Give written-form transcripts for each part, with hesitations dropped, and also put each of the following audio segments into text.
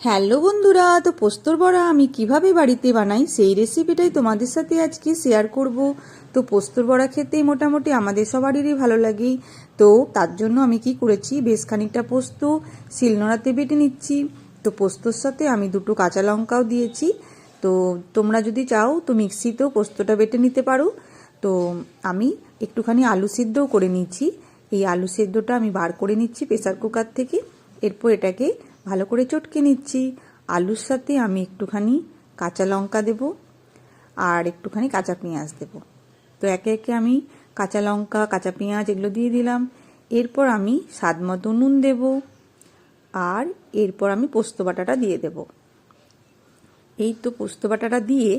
Hello বন্ধুরা, তো পোস্তর বড়া আমি কিভাবে বাড়িতে বানাই সেই রেসিপিটাই তোমাদের সাথে আজকে শেয়ার করব। তো পোস্তর বড়া খেতে মোটামুটি আমাদের সবারই ভালো লাগে। তো তার জন্য আমি কি করেছি, বেশ খানিকটা পোস্ত শিলনোড়াতে বেটে নিচ্ছি। তো পোস্তর সাথে আমি দুটো কাঁচা লঙ্কাও দিয়েছি। তো তোমরা যদি চাও তো মিক্সিতেও পোস্তটা বেটে নিতে পারো। তো আমি একটুখানি আলু সিদ্ধও করে নিচ্ছি। এই আলু সিদ্ধটা আমি বার করে নিচ্ছি প্রেসার কুকার থেকে। এরপর এটাকে ভালো করে চটকে নিচ্ছি। আলুর সাথে আমি একটুখানি কাঁচা লঙ্কা দেব আর একটুখানি কাঁচা পেঁয়াজ দেব। তো একে একে আমি কাঁচা লঙ্কা, কাঁচা পেঁয়াজ এগুলো দিয়ে দিলাম। এরপর আমি স্বাদ মতো নুন দেব আর এরপর আমি পোস্ত বাটাটা দিয়ে দেব। এই তো পোস্ত বাটাটা দিয়ে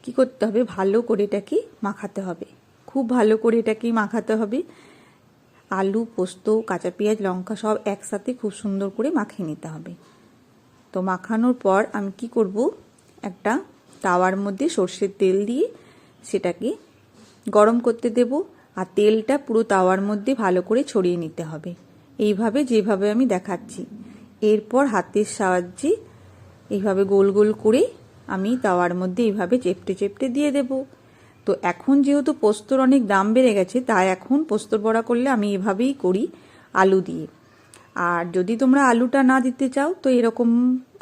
কি করতে হবে, ভালো করে এটাকে মাখাতে হবে, খুব ভালো করে এটাকে মাখাতে হবে। আলু, পোস্ত, কাঁচা পেঁয়াজ, লঙ্কা সব একসাথে খুব সুন্দর করে মাখিয়ে নিতে হবে। তো মাখানোর পর আমি কি করব, একটা তাওয়ার মধ্যে সর্ষের তেল দিয়ে সেটাকে গরম করতে দেব। আর তেলটা পুরো তাওয়ার মধ্যে ভালো করে ছড়িয়ে নিতে হবে, এইভাবে যেভাবে আমি দেখাচ্ছি। এরপর হাতের সাহায্যে এইভাবে গোল গোল করে আমি তাওয়ার মধ্যে এইভাবে চেপটে চেপটে দিয়ে দেব। তো এখন যেহেতু পোস্তর অনেক দাম বেড়ে গেছে, তাই এখন পোস্তর বড়া করলে আমি এভাবেই করি, আলু দিয়ে। আর যদি তোমরা আলুটা না দিতে চাও তো এরকম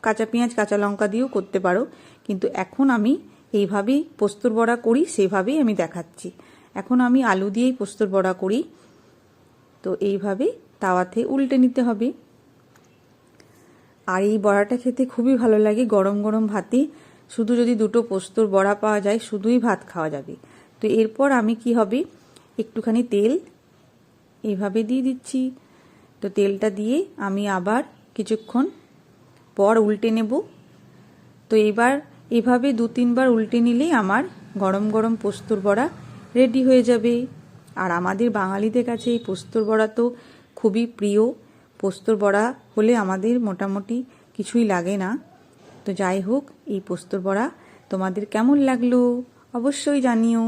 কাঁচা পেঁয়াজ, কাঁচা লঙ্কা দিয়েও করতে পারো। কিন্তু এখন আমি এইভাবেই পোস্তর বড়া করি, সেভাবেই আমি দেখাচ্ছি। এখন আমি আলু দিয়েই পোস্তর বড়া করি। তো এইভাবে তাওয়াতে উল্টে নিতে হবে। আর এই বড়াটা খেতে খুবই ভালো লাগে গরম গরম ভাতে। শুধু যদি দুটো পোস্তর বড়া পাওয়া যায়, শুধুই ভাত খাওয়া যাবে। তো এরপর আমি কি হবে, একটুখানি তেল এইভাবে দিয়ে দিচ্ছি। তো তেলটা দিয়ে আমি আবার কিছুক্ষণ পর উল্টে নেব। তো এবার এভাবে 2-3 বার উল্টে নিলেই আমার গরম গরম পোস্তর বড়া রেডি হয়ে যাবে। আর আমাদের বাঙালিদের কাছে এই পোস্তর বড়া তো খুবই প্রিয়। পোস্তর বড়া হলে আমাদের মোটামুটি কিছুই লাগে না। তো যাই হোক, এই পোস্তর বড়া তোমাদের কেমন লাগলো অবশ্যই জানিও।